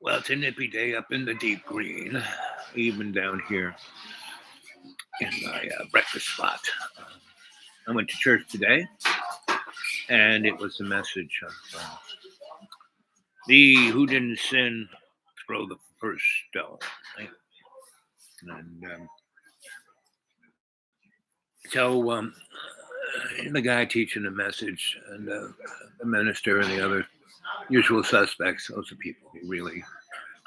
Well, it's a nippy day up in the deep green, even down here in my breakfast spot. I went to church today, and it was the message of thee who didn't sin, throw the first stone. Right? And so the guy teaching the message, and the minister, and the other usual suspects, those are people who really,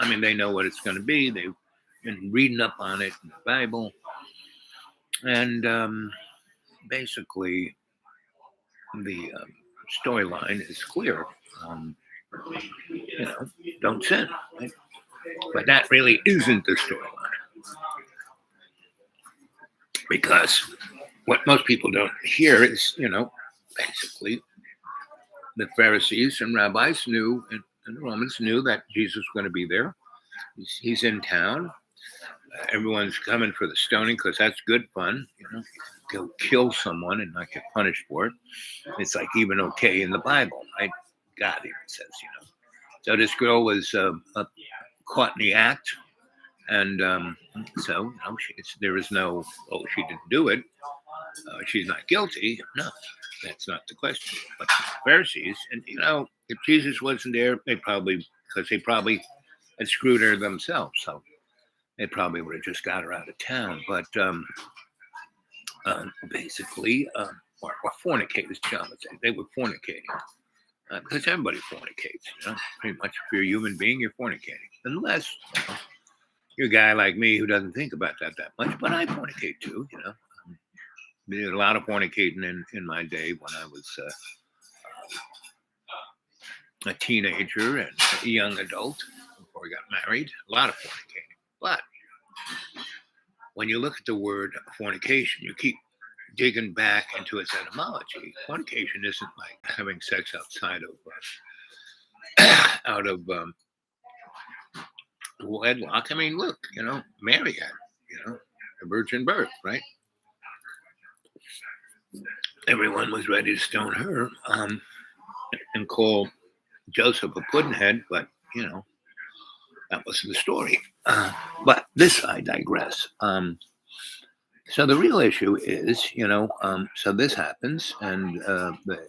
I mean, they know what it's going to be. They've been reading up on it in the Bible. And basically, the storyline is clear. Um, don't sin. Right? But that really isn't the storyline. Because what most people don't hear is, basically the Pharisees and rabbis knew, and the Romans knew that Jesus was going to be there. He's in town. Everyone's coming for the stoning because that's good fun. Go kill someone and not get punished for it. It's like even okay in the Bible, right? God even says, So this girl was caught in the act, and so there is no, oh, she didn't do it. She's not guilty. No, that's not the question. But the Pharisees, and if Jesus wasn't there, because they probably had screwed her themselves. So they probably would have just got her out of town. But basically, or fornicators, John would say, they were fornicating. Because everybody fornicates, pretty much. If you're a human being, you're fornicating. Unless you're a guy like me who doesn't think about that much. But I fornicate too, Did a lot of fornicating in my day when I was a teenager and a young adult before I got married. A lot of fornicating. But when you look at the word fornication, you keep digging back into its etymology. Fornication isn't like having sex outside of wedlock. I mean, look, Mary had, a virgin birth, right? Everyone was ready to stone her and call Joseph a puddinhead, but that wasn't the story. But this, I digress. So the real issue is, so this happens, and the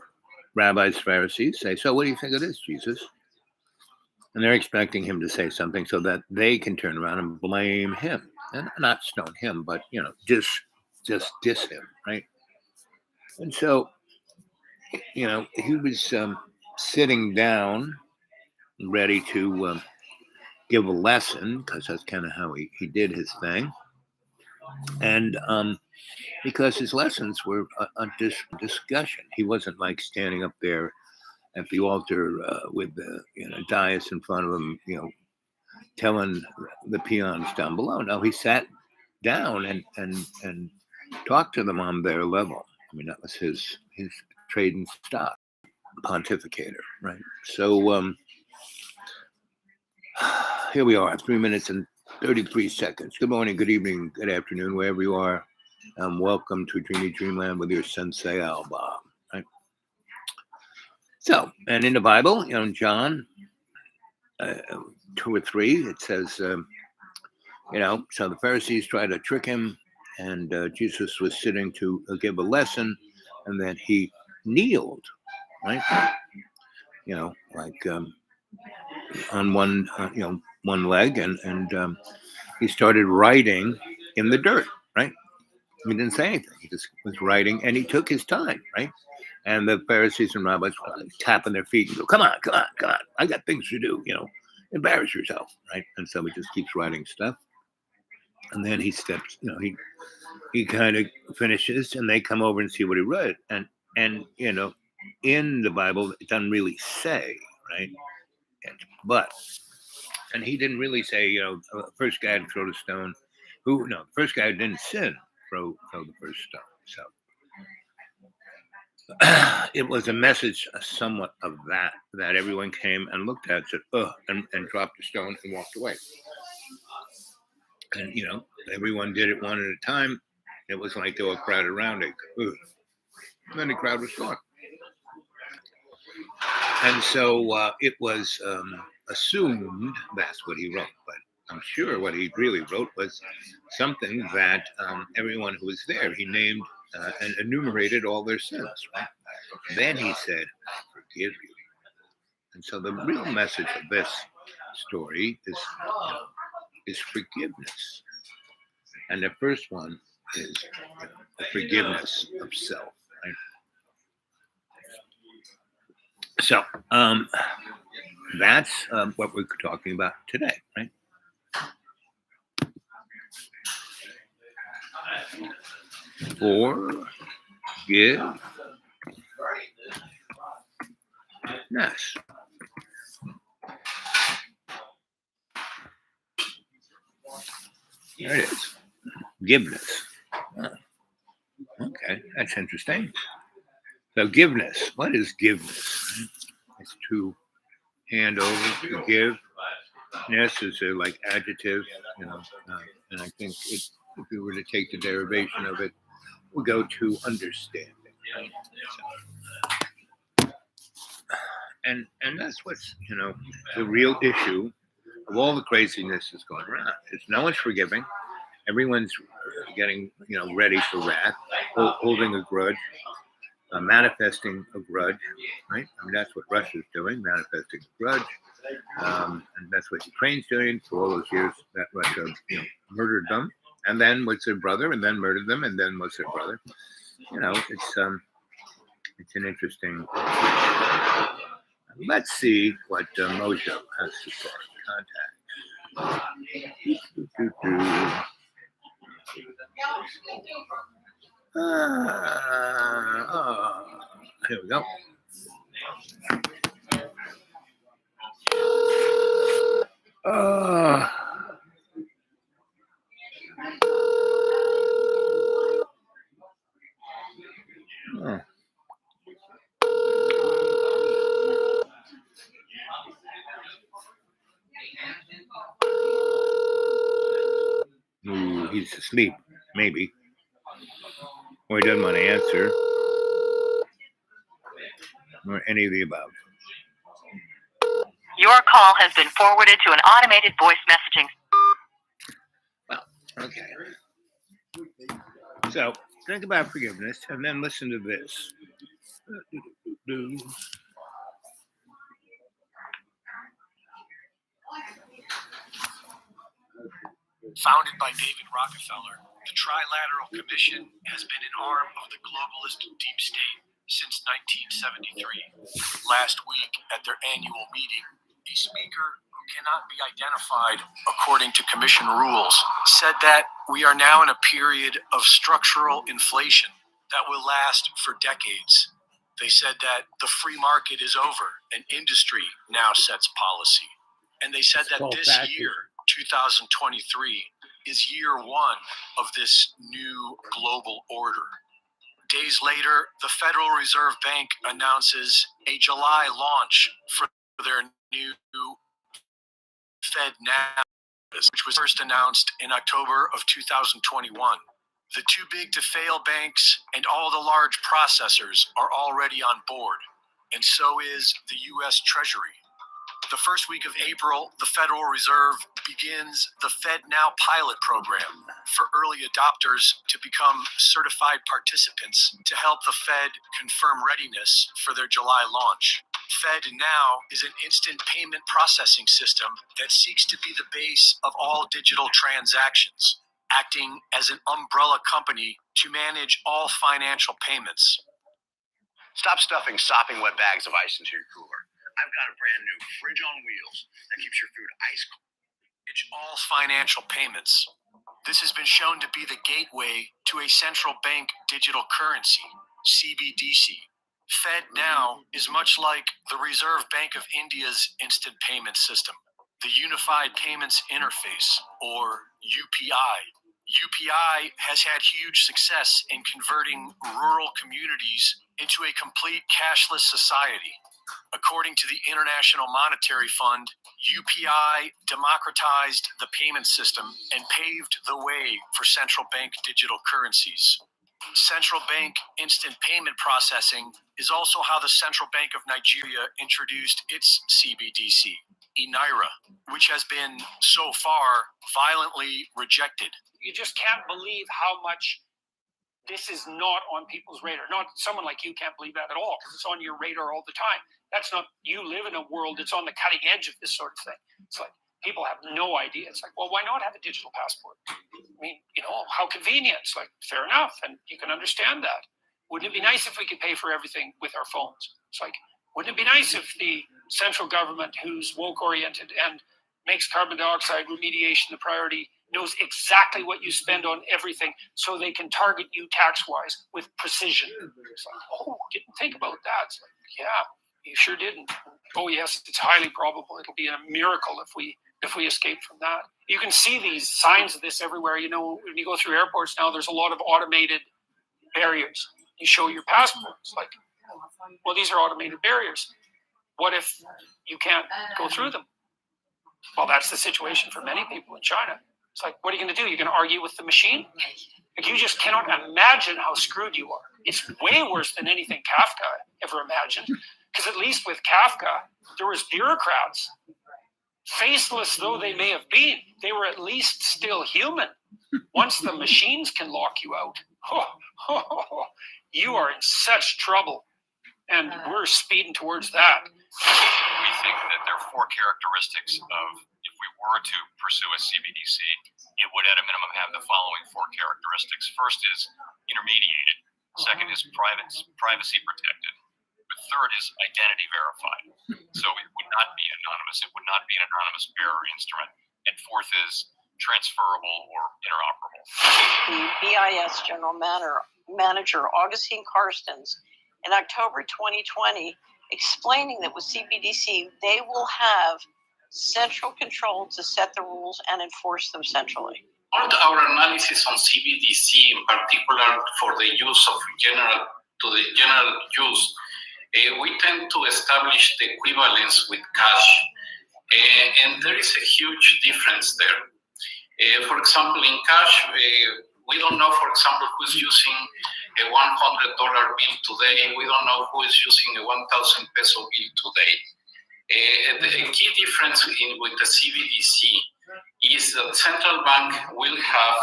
rabbis, Pharisees say, so what do you think of this, Jesus? And they're expecting him to say something so that they can turn around and blame him. And not stone him, but, just diss him, right? And so, he was sitting down, ready to give a lesson, because that's kind of how he did his thing. And because his lessons were a discussion. He wasn't like standing up there at the altar with the dais in front of him, telling the peons down below. No, he sat down and talked to them on their level. I mean, that was his trade and stock, pontificator, right? So here we are, 3 minutes and 33 seconds. Good morning, good evening, good afternoon, wherever you are. Welcome to Dreamy Dreamland with your Sensei Alba. Right? So, and in the Bible, John 2 or 3, it says, so the Pharisees tried to trick him, and Jesus was sitting to give a lesson, and then he kneeled, right? Like on one, one leg, and he started writing in the dirt, right? He didn't say anything. He just was writing, and he took his time, right? And the Pharisees and rabbis were like tapping their feet and go, come on. I got things to do, embarrass yourself, right? And so he just keeps writing stuff. And then he steps, he kind of finishes, and they come over and see what he wrote. And in the Bible, it doesn't really say, right? And he didn't really say, the first guy to throw the stone, the first guy who didn't sin, throw the first stone. So it was a message somewhat of that everyone came and looked at, said, and dropped the stone and walked away. And, everyone did it one at a time. It was like they were crowded around it. And then the crowd was gone. And so it was assumed that's what he wrote, but I'm sure what he really wrote was something that everyone who was there, he named and enumerated all their sins. Right? Then he said, "I forgive you." And so the real message of this story is forgiveness. And the first one is the forgiveness of self. Right? So that's what we're talking about today, right? Forgiveness. There it is. Forgiveness. Oh, okay, that's interesting. So, forgiveness. What is forgiveness? It's to hand over, to give. Ness is a like adjective, and I think if we were to take the derivation of it, we'll go to understanding. So, and that's what's the real issue of all the craziness that's going around. Is no one's forgiving. Everyone's getting ready for wrath, holding a grudge, manifesting a grudge, right? I mean, that's what Russia's doing, manifesting a grudge. And that's what Ukraine's doing for all those years that Russia, murdered them, and then was their brother, and then murdered them, and then was their brother. It's an interesting. Let's see what Mojo has to say. Contact. Here we go. Oh. Ooh, he's asleep, maybe. Or he doesn't want to answer. Or any of the above. Your call has been forwarded to an automated voice messaging. Well, okay. So think about forgiveness and then listen to this. Founded by David Rockefeller, the Trilateral Commission has been an arm of the globalist deep state since 1973. Last week, at their annual meeting, a speaker who cannot be identified according to commission rules said that we are now in a period of structural inflation that will last for decades. They said that the free market is over and industry now sets policy. And they said that this year, 2023, is year one of this new global order. Days later, the Federal Reserve Bank announces a July launch for their new Fed Now, which was first announced in October of 2021. The too big to fail banks and all the large processors are already on board, and so is the U.S. Treasury. The first week of April, the Federal Reserve begins the Fed Now pilot program for early adopters to become certified participants to help the Fed confirm readiness for their July launch. Fed Now is an instant payment processing system that seeks to be the base of all digital transactions, acting as an umbrella company to manage all financial payments. Stop stuffing sopping wet bags of ice into your cooler. I've got a brand new fridge on wheels that keeps your food ice cold. It's all financial payments. This has been shown to be the gateway to a central bank digital currency, CBDC. Fed Now is much like the Reserve Bank of India's instant payment system, the Unified Payments Interface, or UPI. UPI has had huge success in converting rural communities into a complete cashless society. According to the International Monetary Fund, UPI democratized the payment system and paved the way for central bank digital currencies. Central bank instant payment processing is also how the Central Bank of Nigeria introduced its CBDC. INIRA, which has been so far violently rejected. You just can't believe how much this is not on people's radar. Not someone like you can't believe that at all because it's on your radar all the time. That's not, you live in a world that's on the cutting edge of this sort of thing. It's like people have no idea. It's like, well, why not have a digital passport? I mean, how convenient. It's like, fair enough. And you can understand that. Wouldn't it be nice if we could pay for everything with our phones? It's like, wouldn't it be nice if the central government, who's woke oriented and makes carbon dioxide remediation the priority, knows exactly what you spend on everything so they can target you tax-wise with precision? It's like, oh, didn't think about that. It's like, yeah, you sure didn't. Oh, yes, it's highly probable. It'll be a miracle if we escape from that. You can see these signs of this everywhere. When you go through airports now, there's a lot of automated barriers. You show your passport. It's like, well, these are automated barriers. What if you can't go through them? Well, that's the situation for many people in China. It's like, what are you going to do? You're going to argue with the machine? Like, you just cannot imagine how screwed you are. It's way worse than anything Kafka ever imagined. Because at least with Kafka, there was bureaucrats. Faceless though they may have been, they were at least still human. Once the machines can lock you out, you are in such trouble. And we're speeding towards that. We think that there are 4 characteristics of, if we were to pursue a CBDC, it would at a minimum have the following 4 characteristics. First is intermediated. Second is privacy protected. The third is identity verified. So it would not be anonymous. It would not be an anonymous bearer instrument. And fourth is transferable or interoperable. The BIS General Manager Augustine Carstens in October 2020 explaining that with CBDC, they will have central control to set the rules and enforce them centrally. All our analysis on CBDC, in particular for the use of general use, we tend to establish the equivalence with cash, and there is a huge difference there. For example, in cash, we don't know, for example, who's using a $100 bill today. We don't know who is using a 1,000 peso bill today. The key difference with the CBDC is that central bank will have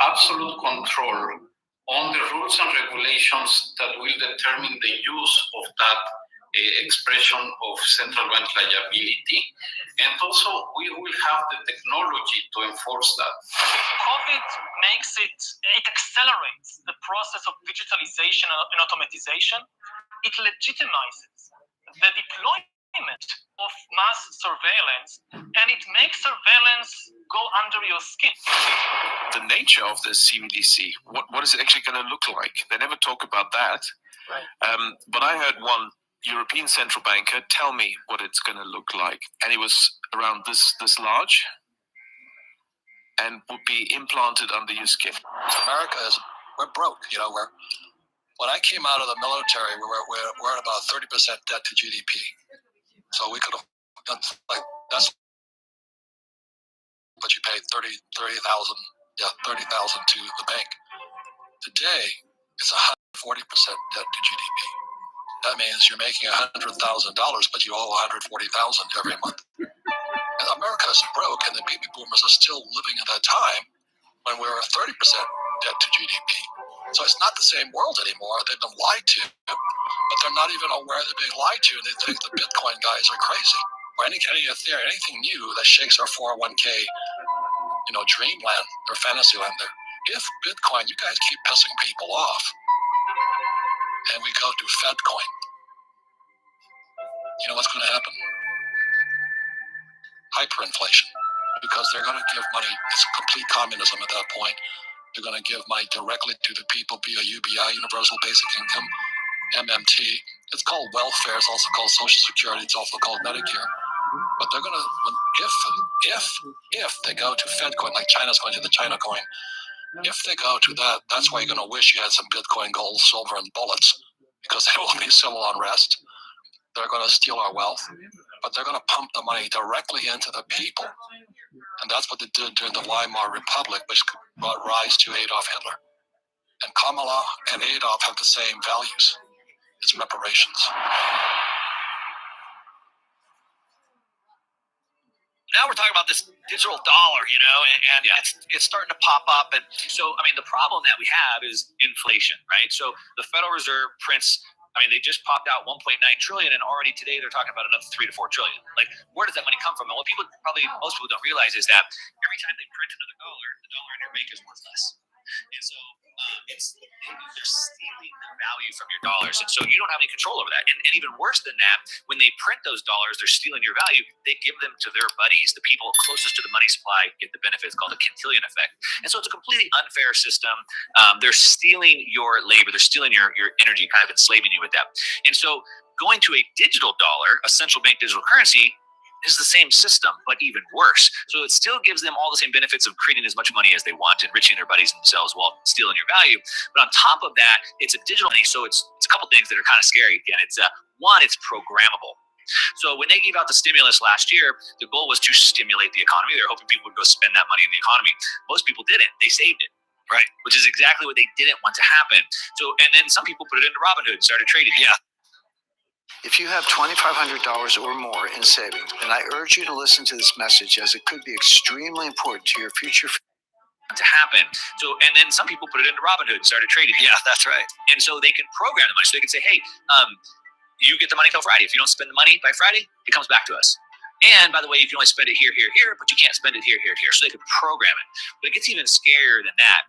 absolute control on the rules and regulations that will determine the use of that expression of central bank liability. And also, we will have the technology to enforce that. COVID it accelerates the process of digitalization and automatization. It legitimizes the deployment of mass surveillance, and it makes surveillance go under your skin. The nature of this CBDC, what is it actually going to look like? They never talk about that. Right. But I heard one European central banker tell me what it's going to look like, and it was around this large and would be implanted under your skin. America we're broke. When I came out of the military, we're at about 30% debt to GDP. So we could have done that's but you paid $30,000 to the bank. Today, it's 140% debt to GDP. That means you're making $100,000, but you owe $140,000 every month. And America is broke, and the baby boomers are still living at that time when we were 30% debt to GDP. So it's not the same world anymore. They've been lied to, but they're not even aware they're being lied to, and they think the Bitcoin guys are crazy. Or anything new that shakes our 401k, dreamland or fantasy land there. If Bitcoin, you guys keep pissing people off, and we go to Fedcoin, you know what's going to happen? Hyperinflation, because they're going to give money. It's complete communism at that point. They're going to give money directly to the people via UBI, Universal Basic Income, MMT. It's called welfare. It's also called Social Security. It's also called Medicare. But they're going to, if they go to Fedcoin, like China's going to the China coin, if they go to that, that's why you're going to wish you had some Bitcoin, gold, silver, and bullets, because there will be civil unrest. They're going to steal our wealth, but they're going to pump the money directly into the people. And that's what they did during the Weimar Republic, which brought rise to Adolf Hitler. And Kamala and Adolf have the same values. It's reparations. now we're talking about this digital dollar, and it's starting to pop up. And so, the problem that we have is inflation, right? So the Federal Reserve prints, they just popped out 1.9 trillion, and already today they're talking about another 3 to 4 trillion. Like, where does that money come from? And what most people don't realize is that every time they print another dollar, the dollar in your bank is worth less. And so they're stealing the value from your dollars. And so you don't have any control over that. And even worse than that, when they print those dollars, they're stealing your value. They give them to their buddies, the people closest to the money supply get the benefits, called the Cantillon effect. And so it's a completely unfair system. They're stealing your labor. They're stealing your energy, kind of enslaving you with that. And so going to a digital dollar, a central bank digital currency, is the same system, but even worse. So it still gives them all the same benefits of creating as much money as they want, enriching their buddies and themselves while stealing your value. But on top of that, it's a digital money. So it's a couple things that are kind of scary. Again, it's one, it's programmable. So when they gave out the stimulus last year, the goal was to stimulate the economy. They're hoping people would go spend that money in the economy. Most people didn't. They saved it. Right. Which is exactly what they didn't want to happen. So, and then some people put it into Robinhood and started trading. Yeah. If you have $2,500 or more in savings, then I urge you to listen to this message, as it could be extremely important to your future. To happen. So, and then some people put it into Robinhood and started trading. Yeah, that's right. And so they can program the money. So they can say, hey, you get the money till Friday. If you don't spend the money by Friday, it comes back to us. And by the way, you can only spend it here, but you can't spend it here. So they could program it. But it gets even scarier than that.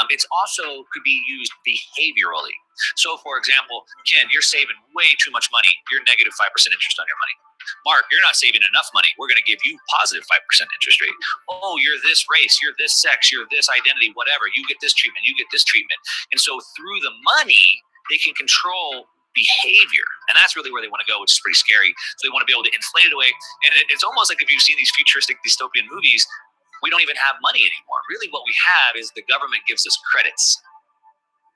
It's also could be used behaviorally. So for example, Ken, you're saving way too much money. You're negative 5% interest on your money. Mark, you're not saving enough money. We're going to give you positive 5% interest rate. Oh, you're this race, you're this sex, you're this identity, whatever. You get this treatment, you get this treatment. And so through the money, they can control behavior. And that's really where they want to go, which is pretty scary. So they want to be able to inflate it away. And it's almost like if you've seen these futuristic dystopian movies, we don't even have money anymore. Really what we have is the government gives us credits.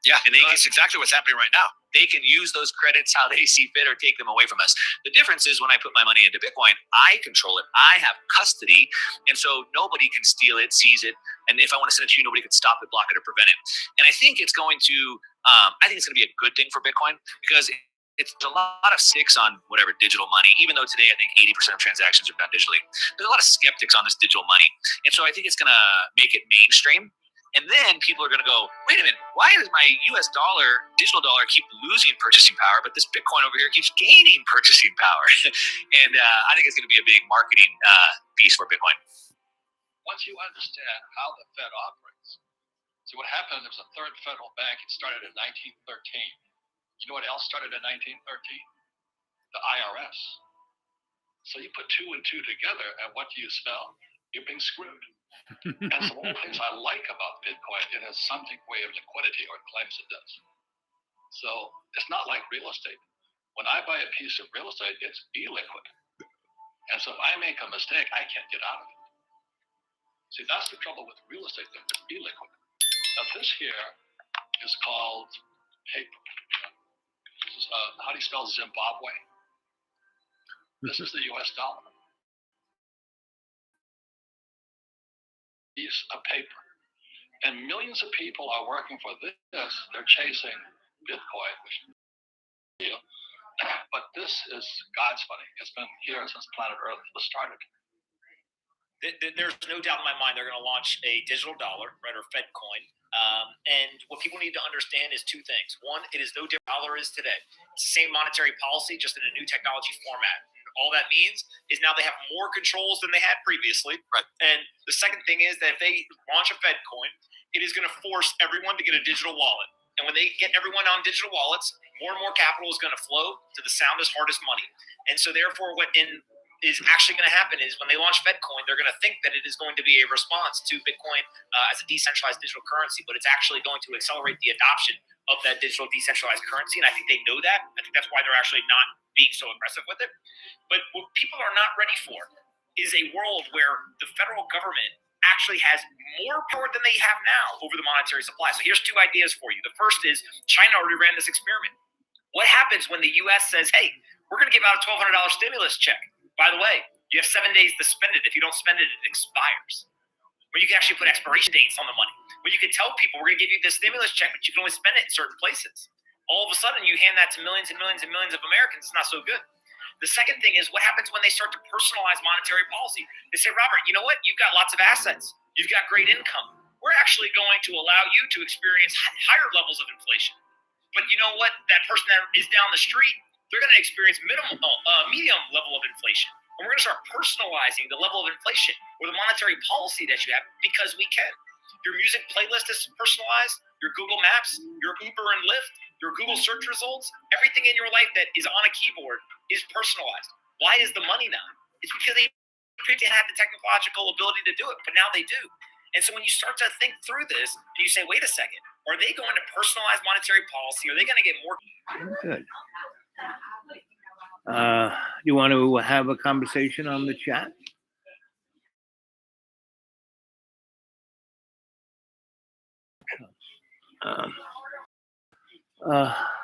Yeah, and that's exactly what's happening right now. They can use those credits how they see fit or take them away from us. The difference is when I put my money into Bitcoin, I control it. I have custody. And so nobody can steal it, seize it. And if I want to send it to you, nobody can stop it, block it, or prevent it. And I think it's going to be a good thing for Bitcoin, because there's a lot of sticks on whatever digital money, even though today I think 80% of transactions are done digitally. There's a lot of skeptics on this digital money. And so I think it's going to make it mainstream. And then people are going to go, wait a minute, why does my US dollar, digital dollar, keep losing purchasing power, but this Bitcoin over here keeps gaining purchasing power? And I think it's going to be a big marketing piece for Bitcoin. Once you understand how the Fed operates, see what happened, there was a third federal bank. It started in 1913. You know what else started in 1913? The IRS. So you put 2 and 2 together, and what do you spell? You're being screwed. And some of the things I like about Bitcoin, it has something way of liquidity, or it claims it does. So it's not like real estate. When I buy a piece of real estate, it's illiquid. And so if I make a mistake, I can't get out of it. See, that's the trouble with real estate, that it's illiquid. Now this here is called paper. This is, how do you spell Zimbabwe? This is the US dollar. Piece of paper. And millions of people are working for this. They're chasing Bitcoin, which but this is God's money. It's been here since planet Earth was started. There's no doubt in my mind they're going to launch a digital dollar, right, or Fed coin. And what people need to understand is 2 things. One, it is no different than dollar is today. It's the same monetary policy, just in a new technology format. All that means is now they have more controls than they had previously. Right. And the second thing is that if they launch a Fed coin, it is going to force everyone to get a digital wallet. And when they get everyone on digital wallets, more and more capital is going to flow to the soundest, hardest money. And so therefore what is actually going to happen is when they launch FedCoin, they're going to think that it is going to be a response to Bitcoin as a decentralized digital currency, but it's actually going to accelerate the adoption of that digital decentralized currency. And I think they know that. I think that's why they're actually not being so aggressive with it. But what people are not ready for is a world where the federal government actually has more power than they have now over the monetary supply. So here's 2 ideas for you. The first is China already ran this experiment. What happens when the U.S. says, hey, we're going to give out a $1,200 stimulus check? By the way, you have 7 days to spend it. If you don't spend it, it expires. Where you can actually put expiration dates on the money. Where you can tell people, we're going to give you this stimulus check, but you can only spend it in certain places. All of a sudden, you hand that to millions and millions and millions of Americans. It's not so good. The second thing is what happens when they start to personalize monetary policy. They say, Robert, you know what? You've got lots of assets. You've got great income. We're actually going to allow you to experience higher levels of inflation. But you know what? That person that is down the street, they're going to experience medium level of inflation. And we're going to start personalizing the level of inflation or the monetary policy that you have because we can. Your music playlist is personalized, your Google Maps, your Uber and Lyft, your Google search results, everything in your life that is on a keyboard is personalized. Why is the money not? It's because they didn't have the technological ability to do it, but now they do. And so when you start to think through this, and you say, wait a second, are they going to personalize monetary policy? Are they going to get more? Good. You want to have a conversation on the chat?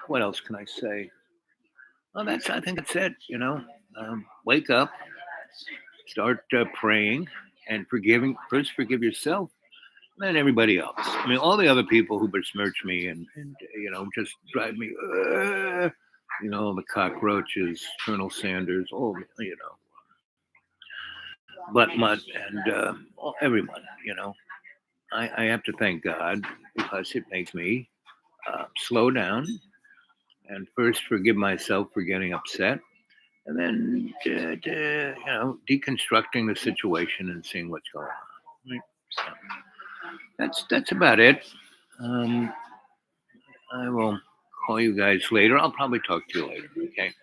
What else can I say? Well, I think that's it. Wake up, start praying and forgiving. First, forgive yourself, then everybody else. I mean, all the other people who besmirch me and just drive me, the cockroaches, Colonel Sanders, Butt Mutt, and everyone. I have to thank God because it makes me slow down and first forgive myself for getting upset, and then deconstructing the situation and seeing what's going on. Right? So that's about it. I will call you guys later. I'll probably talk to you later. Okay.